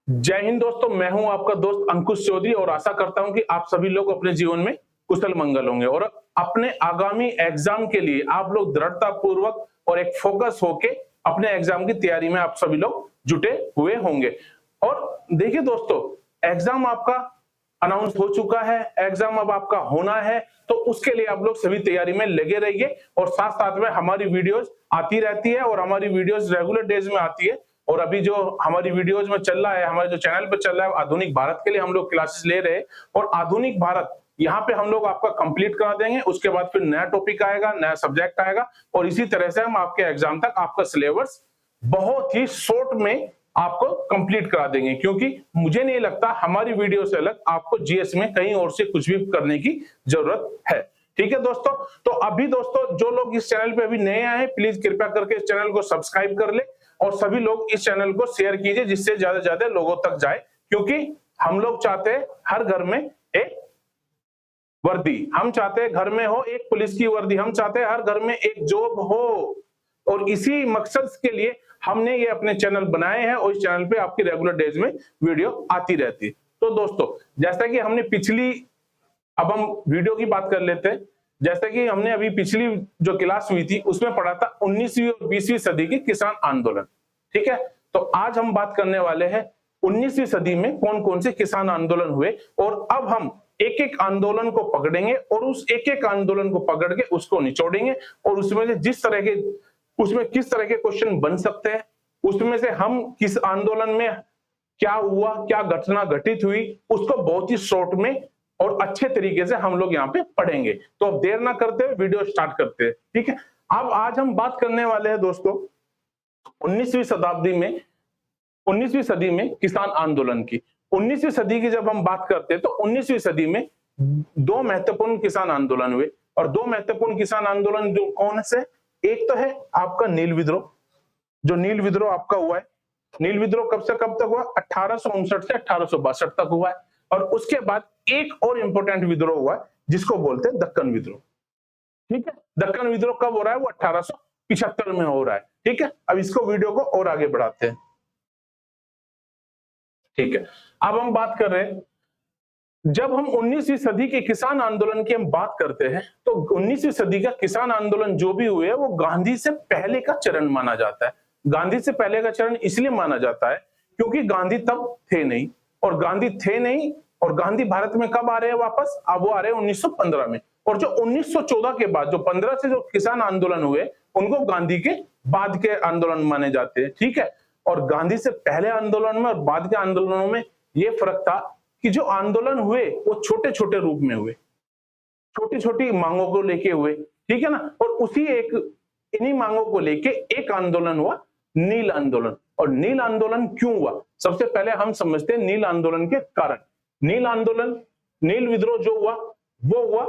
जय हिंद दोस्तों, मैं हूं आपका दोस्त अंकुश चौधरी और आशा करता हूं कि आप सभी लोग अपने जीवन में कुशल मंगल होंगे और अपने आगामी एग्जाम के लिए आप लोग दृढ़ता पूर्वक और एक फोकस होके अपने एग्जाम की तैयारी में आप सभी लोग जुटे हुए होंगे। और देखिए दोस्तों, एग्जाम आपका अनाउंस हो चुका है, एग्जाम अब आपका होना है, तो उसके लिए आप लोग सभी तैयारी में लगे रहिए और साथ साथ में हमारी वीडियोस आती रहती है और हमारी वीडियोस रेगुलर डेज में आती है। और अभी जो हमारी वीडियोज में चल रहा है, हमारे जो चैनल पे चल रहा है, आधुनिक भारत के लिए हम लोग क्लासेस ले रहे हैं और आधुनिक भारत यहाँ पे हम लोग आपका कंप्लीट करा देंगे। उसके बाद फिर नया टॉपिक आएगा, नया सब्जेक्ट आएगा और इसी तरह से हम आपके एग्जाम तक आपका सिलेबस बहुत ही शॉर्ट में आपको कंप्लीट करा देंगे, क्योंकि मुझे नहीं लगता हमारी वीडियो से अलग आपको जीएस में कहीं और से कुछ भी करने की जरूरत है। ठीक है दोस्तों, तो अभी दोस्तों जो लोग इस चैनल पे अभी नए आए हैं, प्लीज कृपया करके इस चैनल को सब्सक्राइब कर ले और सभी लोग इस चैनल को शेयर कीजिए जिससे ज्यादा से ज्यादा लोगों तक जाए, क्योंकि हम लोग चाहते हैं हर घर में एक वर्दी, हम चाहते हैं घर में हो एक पुलिस की वर्दी, हम चाहते हैं हर घर में एक जॉब हो और इसी मकसद के लिए हमने ये अपने चैनल बनाए हैं और इस चैनल पे आपकी रेगुलर डेज में वीडियो आती रहती है। तो दोस्तों जैसा कि हमने अब हम वीडियो की बात कर लेते हैं। जैसे कि हमने अभी पिछली जो क्लास हुई थी उसमें पढ़ा था 19वीं और 20वीं सदी की किसान आंदोलन। ठीक है, तो आज हम बात करने वाले हैं 19वीं सदी में कौन कौन से किसान आंदोलन हुए और अब हम एक एक आंदोलन को पकड़ेंगे और उस एक एक आंदोलन को पकड़ के उसको निचोड़ेंगे और उसमें से उसमें किस तरह के क्वेश्चन बन सकते हैं, उसमें से हम किस आंदोलन में क्या हुआ, क्या घटना घटित हुई, उसको बहुत ही शॉर्ट में और अच्छे तरीके से हम लोग यहाँ पे पढ़ेंगे। तो अब देर ना करते हुए वीडियो स्टार्ट करते हैं। ठीक है, अब आज हम बात करने वाले हैं दोस्तों 19वीं सदी में किसान आंदोलन की। 19वीं सदी की जब हम बात करते हैं तो 19वीं सदी में दो महत्वपूर्ण किसान आंदोलन हुए और दो महत्वपूर्ण किसान आंदोलन जो कौन से, एक तो है आपका नील विद्रोह, जो नील विद्रोह आपका हुआ है। नील विद्रोह कब से कब तक हुआ, 1859 से 1862 तक हुआ है। और उसके बाद एक और इंपॉर्टेंट विद्रोह हुआ है जिसको बोलते हैं दक्कन विद्रोह। ठीक है, दक्कन विद्रोह कब हो रहा है, वो 1875 में हो रहा है। ठीक है, अब इसको वीडियो को और आगे बढ़ाते हैं। ठीक है, अब हम बात कर रहे हैं, जब हम 19वीं सदी के किसान आंदोलन की हम बात करते हैं तो 19वीं सदी का किसान आंदोलन जो भी हुए वो गांधी से पहले का चरण माना जाता है। गांधी से पहले का चरण इसलिए माना जाता है क्योंकि गांधी तब थे नहीं और गांधी भारत में कब आ रहे हैं वापस, अब वो आ रहे हैं 1915 में। और जो 1914 के बाद जो 15 से जो किसान आंदोलन हुए उनको गांधी के बाद के आंदोलन माने जाते हैं। ठीक है, और गांधी से पहले आंदोलन में और बाद के आंदोलनों में ये फर्क था कि जो आंदोलन हुए वो छोटे छोटे रूप में हुए, छोटी छोटी मांगों को लेके हुए। ठीक है ना, और इन्हीं मांगों को लेके एक आंदोलन हुआ, नील आंदोलन। और नील आंदोलन क्यों हुआ, सबसे पहले हम समझते हैं नील आंदोलन के कारण। नील विद्रोह जो हुआ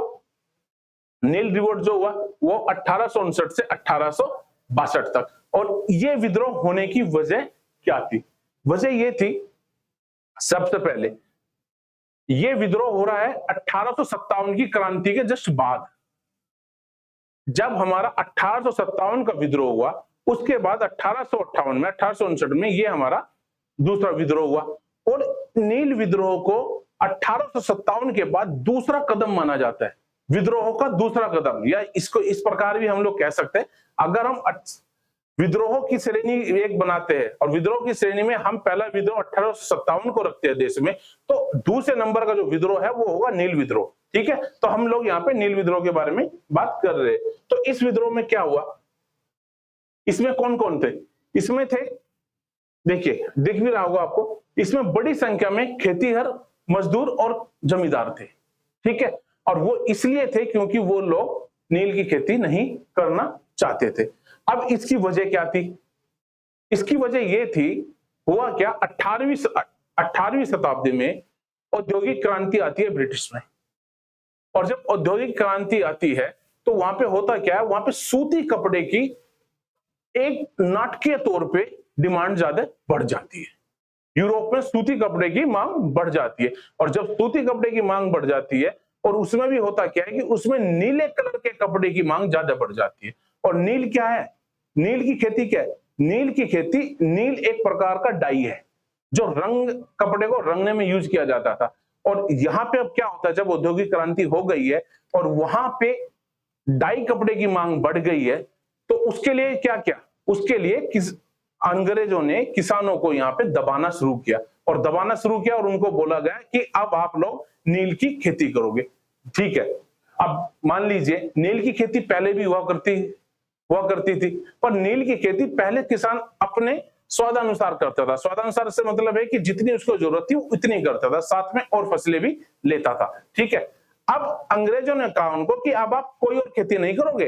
नील रिवोल्ट जो हुआ वो 1859 से 1862 तक। और ये विद्रोह होने की वजह क्या थी, वजह ये थी, सबसे पहले ये विद्रोह हो रहा है 1857 की क्रांति के जस्ट बाद। जब हमारा 1857 का विद्रोह हुआ उसके बाद 1859 में ये हमारा दूसरा विद्रोह हुआ और नील विद्रोह को 1857 के बाद दूसरा कदम माना जाता है, विद्रोह का दूसरा कदम, या इसको इस प्रकार भी हम लोग कह सकते हैं। अगर हम विद्रोह की श्रेणी एक बनाते हैं और विद्रोह की श्रेणी में हम पहला विद्रोह 1857 को रखते हैं देश में, तो दूसरे नंबर का जो विद्रोह है वो होगा नील विद्रोह। ठीक है, तो हम लोग यहाँ पे नील विद्रोह के बारे में बात कर रहे हैं। तो इस विद्रोह में क्या हुआ, इसमें कौन कौन थे, इसमें थे, देखिए दिख भी रहा होगा आपको, इसमें बड़ी संख्या में खेतीहर, मजदूर और जमींदार थे। ठीक है, और वो इसलिए थे क्योंकि वो लोग नील की खेती नहीं करना चाहते थे। अब इसकी वजह क्या थी, इसकी वजह ये थी, हुआ क्या, 18वीं शताब्दी में औद्योगिक क्रांति आती है ब्रिटिश में। और जब औद्योगिक क्रांति आती है तो वहां पे होता क्या है, वहां पे सूती कपड़े की एक नाटकीय तौर पे डिमांड ज्यादा बढ़ जाती है। यूरोप में सूती कपड़े की मांग बढ़ जाती है और जब सूती कपड़े की मांग बढ़ जाती है और उसमें भी होता क्या है कि उसमें नीले कलर के कपड़े की मांग ज्यादा बढ़ जाती है। और नील क्या है, नील की खेती क्या है, नील एक प्रकार का डाई है। जो रंग कपड़े को रंगने में यूज किया जाता था। और यहाँ पे अब क्या होता है, जब औद्योगिक क्रांति हो गई है और वहां पे डाई कपड़े की मांग बढ़ गई है, तो उसके लिए क्या किया, उसके लिए अंग्रेजों ने किसानों को यहाँ पे दबाना शुरू किया और उनको बोला गया कि अब आप लोग नील की खेती करोगे। ठीक है, अब मान लीजिए नील की खेती पहले भी हुआ करती थी, पर नील की खेती पहले किसान अपने स्वादानुसार करता था। स्वादानुसार से मतलब है कि जितनी उसको जरूरत थी वो इतनी करता था, साथ में और फसलें भी लेता था। ठीक है, अब अंग्रेजों ने कहा उनको कि अब आप कोई और खेती नहीं करोगे,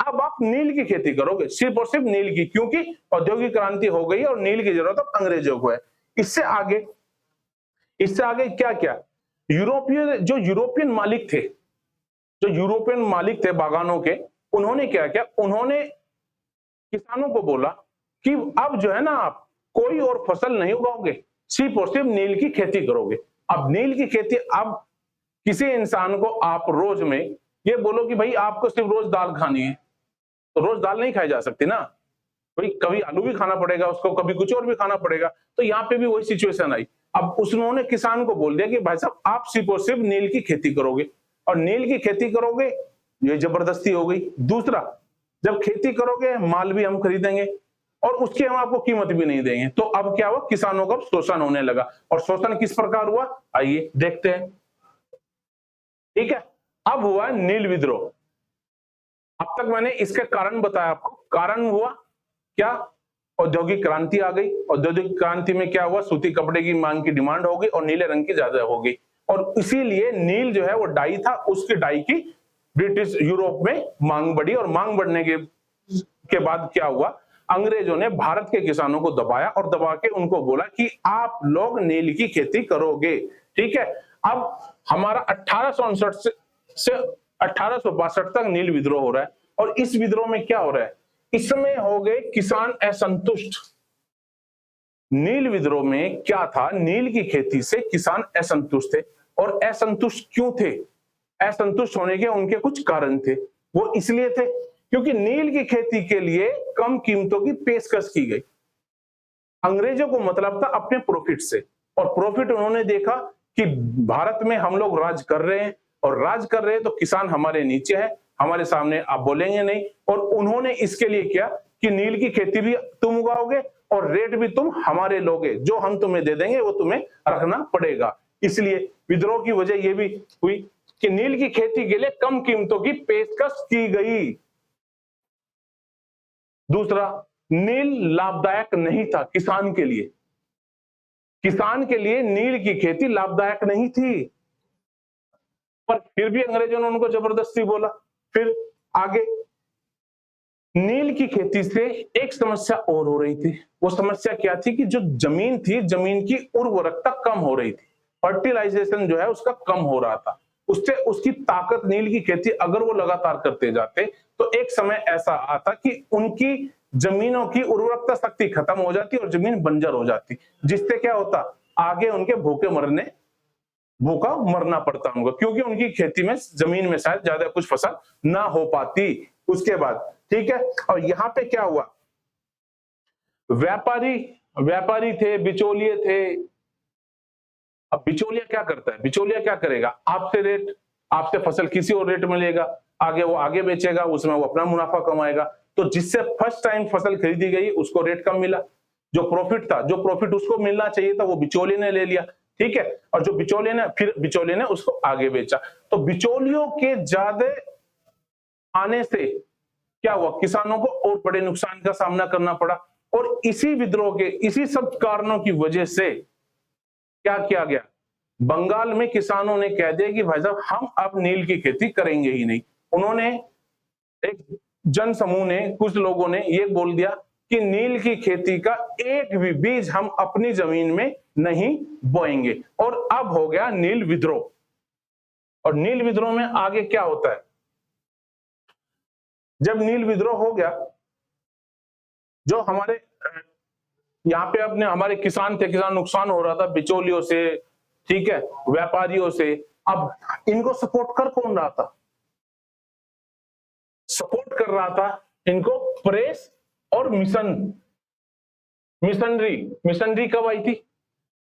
अब आप नील की खेती करोगे, सिर्फ और सिर्फ नील की, क्योंकि औद्योगिक क्रांति हो गई और नील की जरूरत अब अंग्रेजों को है। इससे आगे क्या किया, यूरोपियन मालिक थे बागानों के, उन्होंने क्या किया, उन्होंने किसानों को बोला कि अब जो है ना, आप कोई और फसल नहीं उगाओगे, सिर्फ और सिर्फ नील की खेती करोगे। अब नील की खेती, अब किसी इंसान को आप रोज में ये बोलो कि भाई आपको सिर्फ रोज दाल खानी है, तो रोज दाल नहीं खाई जा सकती ना भाई, कभी आलू भी खाना पड़ेगा उसको, कभी कुछ और भी खाना पड़ेगा। तो यहाँ पे भी वही सिचुएशन आई। अब उन्होंने किसान को बोल दिया कि भाई साहब आप सिर्फ और सिर्फ नील की खेती करोगे, और नील की खेती करोगे, ये जबरदस्ती हो गई। दूसरा, जब खेती करोगे माल भी हम खरीदेंगे और उसकी हम आपको कीमत भी नहीं देंगे। तो अब क्या हुआ, किसानों का शोषण होने लगा। और शोषण किस प्रकार हुआ, आइए देखते हैं। ठीक है, अब हुआ नील विद्रोह। अब तक मैंने इसके कारण बताया आपको। कारण हुआ क्या, औद्योगिक क्रांति आ गई। औद्योगिक क्रांति में क्या हुआ, सूती कपड़े की मांग की डिमांड हो गई और नीले रंग की ज्यादा हो गई, और इसीलिए नील जो है वो डाई था, उसकी डाई की ब्रिटिश यूरोप में मांग बढ़ी। और मांग बढ़ने के बाद क्या हुआ, अंग्रेजों ने भारत के किसानों को दबाया और दबा के उनको बोला कि आप लोग नील की खेती करोगे। ठीक है, अब हमारा 1859 से 1862 तक नील विद्रोह हो रहा है। और इस विद्रोह में क्या हो रहा है, इस समय हो गए किसान असंतुष्ट। नील विद्रोह में क्या था, नील की खेती से किसान असंतुष्ट थे। और असंतुष्ट क्यों थे, असंतुष्ट होने के उनके कुछ कारण थे। वो इसलिए थे क्योंकि नील की खेती के लिए कम कीमतों की पेशकश की गई। अंग्रेजों को मतलब था अपने प्रॉफिट से, और प्रॉफिट उन्होंने देखा कि भारत में हम लोग राज कर रहे हैं, और राज कर रहे हैं तो किसान हमारे नीचे है, हमारे सामने आप बोलेंगे नहीं। और उन्होंने इसके लिए किया कि नील की खेती भी तुम उगाओगे और रेट भी तुम हमारे लोगे, जो हम तुम्हें दे देंगे वो तुम्हें रखना पड़ेगा। इसलिए विद्रोह की वजह यह भी हुई कि नील की खेती के लिए कम कीमतों की पेशकश की गई। दूसरा, नील लाभदायक नहीं था किसान के लिए। किसान के लिए नील की खेती लाभदायक नहीं थी, पर फिर भी अंग्रेजों ने उनको जबरदस्ती बोला। फिर आगे नील की खेती से एक समस्या और हो रही थी। वो समस्या क्या थी कि जो जमीन थी, जमीन की उर्वरकता कम हो रही थी, फर्टिलाइजेशन जो है उसका कम हो रहा था। उससे उसकी ताकत, नील की खेती अगर वो लगातार करते जाते तो एक समय ऐसा आता कि उनकी जमीनों की उर्वरकता शक्ति खत्म हो जाती और जमीन बंजर हो जाती, जिससे क्या होता, आगे उनके भूखा मरना पड़ता उनको, क्योंकि उनकी खेती में, जमीन में शायद ज्यादा कुछ फसल ना हो पाती उसके बाद। ठीक है, और यहाँ पे क्या हुआ, व्यापारी थे, बिचौलिए थे। अब बिचौलिया क्या करता है, बिचौलिया क्या करेगा, आपसे फसल किसी और रेट में लेगा, आगे वो आगे बेचेगा, उसमें वो अपना मुनाफा कमाएगा। तो जिससे फर्स्ट टाइम फसल खरीदी गई उसको रेट कम मिला, जो प्रॉफिट उसको मिलना चाहिए था वो बिचौलिए ने ले लिया। ठीक है, और जो बिचौलिए ने उसको आगे बेचा। तो बिचौलियों के ज्यादा आने से क्या हुआ, किसानों को और बड़े नुकसान का सामना करना पड़ा। और इसी विद्रोह के, इसी सब कारणों की वजह से क्या किया गया, बंगाल में किसानों ने कह दिया कि भाई साहब हम अब नील की खेती करेंगे ही नहीं। उन्होंने, एक जन समूह ने, कुछ लोगों ने ये बोल दिया कि नील की खेती का एक भी बीज हम अपनी जमीन में नहीं बोएंगे। और अब हो गया नील विद्रोह। और नील विद्रोह में आगे क्या होता है, जब नील विद्रोह हो गया, जो हमारे यहाँ पे अपने हमारे किसान थे, किसान नुकसान हो रहा था बिचौलियों से, ठीक है, व्यापारियों से। अब इनको सपोर्ट कर कौन रहा था, सपोर्ट कर रहा था इनको प्रेस और मिशनरी कब आई थी,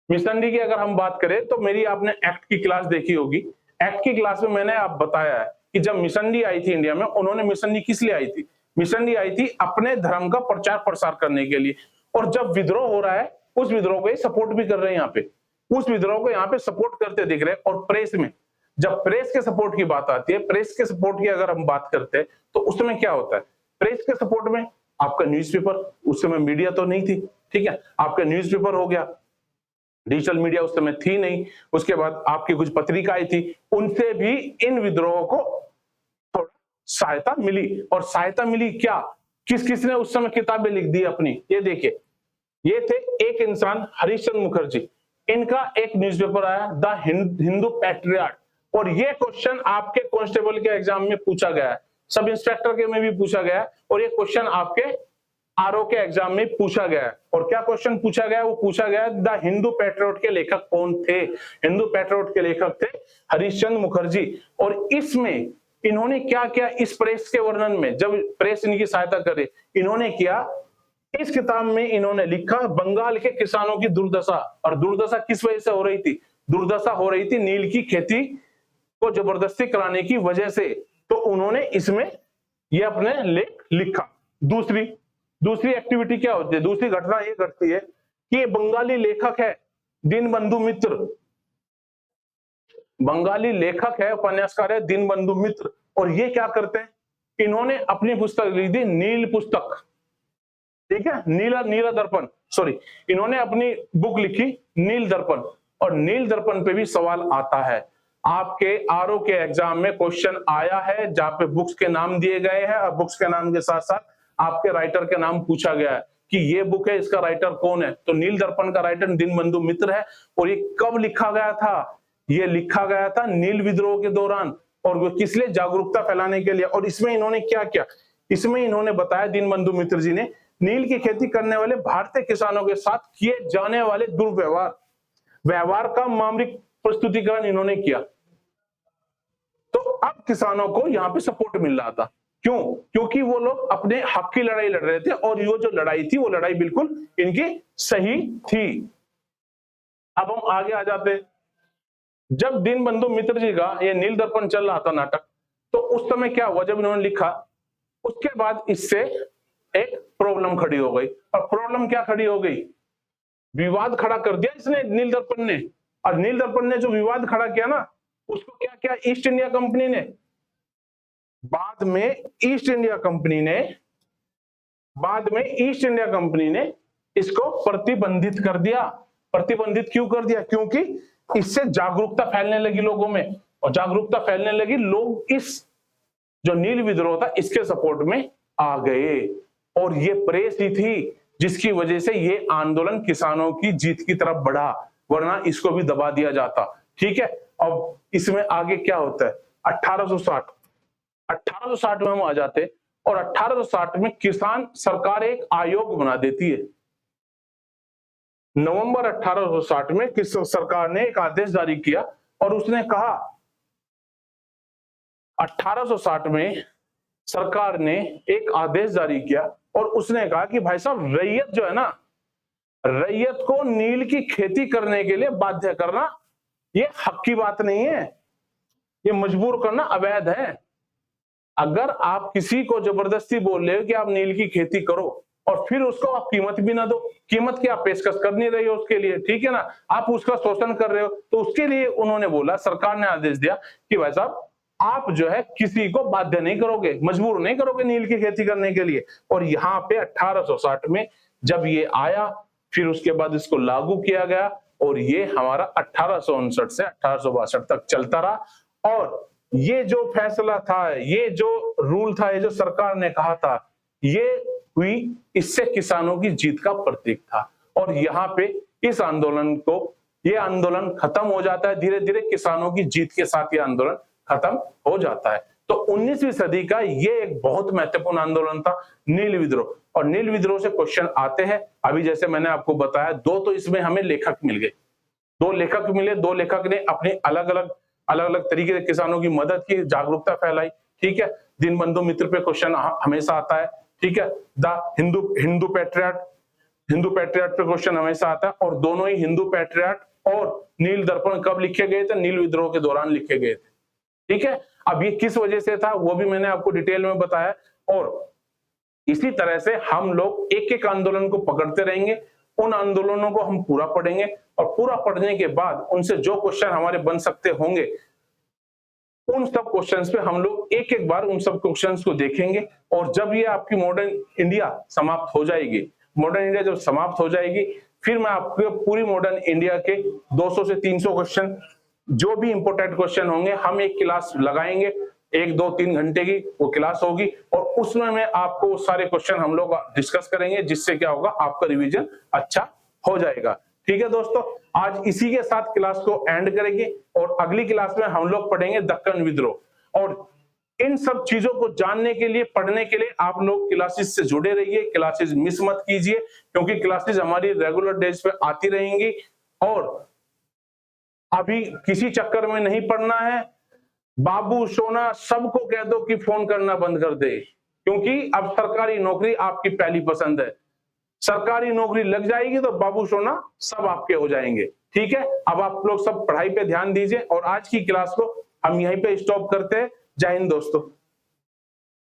मिशनरी की अगर हम बात करें तो मेरी आपने एक्ट की क्लास देखी होगी। एक्ट की क्लास में मैंने आप बताया है कि जब मिशनरी आई थी इंडिया में, उन्होंने मिशनरी किस लिए आई थी? मिशनरी आई थी अपने धर्म का प्रचार प्रसार करने के लिए। और जब विद्रोह हो रहा है, उस विद्रोह को सपोर्ट भी कर रहे हैं यहाँ पे, उस विद्रोह को यहाँ पे सपोर्ट करते दिख रहे हैं। और प्रेस में, जब प्रेस के सपोर्ट की बात आती है, प्रेस के सपोर्ट की अगर हम बात करते हैं तो उसमें क्या होता है? प्रेस के सपोर्ट में आपका न्यूज़पेपर, उस समय मीडिया तो नहीं थी, ठीक है, आपका न्यूज़पेपर हो गया, डिजिटल मीडिया उस समय थी नहीं। उसके बाद आपकी कुछ पत्रिकाएं थी, उनसे भी इन विद्रोहों को थोड़ा सहायता मिली। और सहायता मिली क्या? किस किसने उस समय किताबें लिख दी अपनी? ये देखिए, ये थे एक इंसान हरिश्चंद्र मुखर्जी, इनका एक न्यूज़पेपर आया द हिंदू पैट्रियट। और ये क्वेश्चन आपके कांस्टेबल के एग्जाम में पूछा गया है, सब इंस्पेक्टर के में भी पूछा गया है, और ये क्वेश्चन आपके आरओ के एग्जाम में पूछा गया है। और क्या क्वेश्चन पूछा गया है? वो पूछा गया है द हिंदू पैट्रियट के लेखक कौन थे? हिंदू पैट्रियट के लेखक थे हरिश्चंद्र मुखर्जी। और इसमें इन्होंने क्या किया? इस प्रेस के वर्णन में, जब प्रेस इनकी सहायता करे, इन्होंने किया, इस किताब में इन्होंने लिखा बंगाल के किसानों की दुर्दशा। और दुर्दशा किस वजह से हो रही थी? दुर्दशा हो रही थी नील की खेती को जबरदस्ती कराने की वजह से। तो उन्होंने इसमें ये अपने लेख लिखा। दूसरी एक्टिविटी क्या होती है? दूसरी घटना ये घटती है कि ये बंगाली लेखक है दीनबंधु मित्र, बंगाली लेखक है, उपन्यासकार है दीनबंधु मित्र। और ये क्या करते हैं? इन्होंने अपनी पुस्तक लिख दी नील पुस्तक, ठीक है, नीला दर्पण, सॉरी, इन्होंने अपनी बुक लिखी नील दर्पण। और नील दर्पण पे भी सवाल आता है, आपके आरओ के एग्जाम में क्वेश्चन आया है जहां पे बुक्स के नाम दिए गए हैं और बुक्स के नाम के साथ साथ आपके राइटर के नाम पूछा गया है कि ये बुक है, इसका राइटर कौन है? तो नील दर्पण का राइटर दीनबंधु मित्र है। और ये कब लिखा गया था? ये लिखा गया था नील विद्रोह के दौरान। और वो किस लिए? जागरूकता फैलाने के लिए। और इसमें इन्होंने क्या किया? इसमें इन्होंने बताया, दीनबंधु मित्र जी ने, नील की खेती करने वाले भारतीय किसानों के साथ किए जाने वाले व्यवहार का मामरिक प्रस्तुतिकरण इन्होंने किया। तो अब किसानों को यहाँ पे सपोर्ट मिल रहा था। क्यों? क्योंकि वो लोग अपने हक की लड़ाई लड़ रहे थे, और ये जो लड़ाई थी वो लड़ाई बिल्कुल इनकी सही थी। अब हम आगे आ जाते हैं। जब दीनबंधु मित्र जी का ये नील दर्पण चल रहा था नाटक, तो उस समय क्या हुआ? जब इन्होंने लिखा, उसके बाद इससे एक प्रॉब्लम खड़ी हो गई। और प्रॉब्लम क्या खड़ी हो गई? विवाद खड़ा कर दिया इसने, नील दर्पण ने। और नील दर्पण ने जो विवाद खड़ा किया ना, उसको क्या किया? ईस्ट इंडिया कंपनी ने, बाद में ईस्ट इंडिया कंपनी ने इसको प्रतिबंधित कर दिया। प्रतिबंधित क्यों कर दिया? क्योंकि इससे जागरूकता फैलने लगी लोगों में, और जागरूकता फैलने लगी, लोग इस जो नील विद्रोह था इसके सपोर्ट में आ गए। और ये प्रेस ही थी जिसकी वजह से ये आंदोलन किसानों की जीत की तरफ बढ़ा, वरना इसको भी दबा दिया जाता। ठीक है, अब इसमें आगे क्या होता है? 1860 में हम आ जाते, और 1860 में किसान सरकार एक आयोग बना देती है। नवंबर 1860 में किस सरकार ने एक आदेश जारी किया, और उसने कहा, 1860 में सरकार ने एक आदेश जारी किया और उसने कहा कि भाई साहब, रैयत जो है ना, रैयत को नील की खेती करने के लिए बाध्य करना ये हक की बात नहीं है, ये मजबूर करना अवैध है। अगर आप किसी को जबरदस्ती बोल रहे हो कि आप नील की खेती करो और फिर उसको आप कीमत भी ना दो, कीमत की आप पेशकश कर नहीं रही हो उसके लिए, ठीक है ना, आप उसका शोषण कर रहे हो, तो उसके लिए उन्होंने बोला, सरकार ने आदेश दिया कि भाई साहब आप जो है किसी को बाध्य नहीं करोगे, मजबूर नहीं करोगे नील की खेती करने के लिए। और यहाँ पे 1860 में जब ये आया, फिर उसके बाद इसको लागू किया गया, और ये हमारा 1859 से 1862 तक चलता रहा। और ये जो फैसला था, ये जो रूल था, ये जो सरकार ने कहा था, ये हुई, इससे किसानों की जीत का प्रतीक था। और यहाँ पे इस आंदोलन को, ये आंदोलन खत्म हो जाता है धीरे धीरे, किसानों की जीत के साथ ये आंदोलन खत्म हो जाता है। तो 19वीं सदी का ये एक बहुत महत्वपूर्ण आंदोलन था, नील विद्रोह। और नील विद्रोह से क्वेश्चन आते हैं, अभी जैसे मैंने आपको बताया, दो तो इसमें हमें लेखक मिल गए, दो लेखक मिले, दो लेखक ने अपने अलग अलग तरीके से किसानों की मदद की, जागरूकता फैलाई। ठीक है, दीनबंधु मित्र पे क्वेश्चन हमेशा आता है। ठीक है, the Hindu patriot, Hindu patriot पे क्वेश्चन हमेशा आता है, और दोनों ही हिंदू पैट्रियट और नील दर्पण कब लिखे गए थे? नील विद्रोह के दौरान लिखे गए थे। ठीक है, अब ये किस वजह से था वो भी मैंने आपको डिटेल में बताया, और इसी तरह से हम लोग एक एक आंदोलन को पकड़ते रहेंगे, उन आंदोलनों को हम पूरा पढ़ेंगे, और पूरा पढ़ने के बाद उनसे जो क्वेश्चन हमारे बन सकते होंगे उन सब क्वेश्चंस पे हम लोग एक एक बार उन सब क्वेश्चंस को देखेंगे। और जब ये आपकी मॉडर्न इंडिया समाप्त हो जाएगी, मॉडर्न इंडिया जब समाप्त हो जाएगी, फिर मैं आपको पूरी मॉडर्न इंडिया के 200 से 300 क्वेश्चन, जो भी इंपोर्टेंट क्वेश्चन होंगे, हम एक क्लास लगाएंगे, 1 2 3 घंटे की वो क्लास होगी, और उसमें मैं आपको सारे क्वेश्चन हम लोग डिस्कस करेंगे, जिससे क्या होगा, आपका रिवीजन अच्छा हो जाएगा। ठीक है दोस्तों, आज इसी के साथ क्लास को एंड करेंगे, और अगली क्लास में हम लोग पढ़ेंगे दक्कन विद्रोह। और इन सब चीजों को जानने के लिए, पढ़ने के लिए आप लोग क्लासेस से जुड़े रहिए, क्लासेस मिस मत कीजिए, क्योंकि क्लासेस हमारी रेगुलर डेज पे आती रहेंगी। और अभी किसी चक्कर में नहीं पढ़ना है, बाबू सोना सबको कह दो कि फोन करना बंद कर दे, क्योंकि अब सरकारी नौकरी आपकी पहली पसंद है। सरकारी नौकरी लग जाएगी तो बाबू सोना सब आपके हो जाएंगे। ठीक है, अब आप लोग सब पढ़ाई पे ध्यान दीजिए, और आज की क्लास को हम यहीं पे स्टॉप करते हैं। जय हिंद दोस्तों।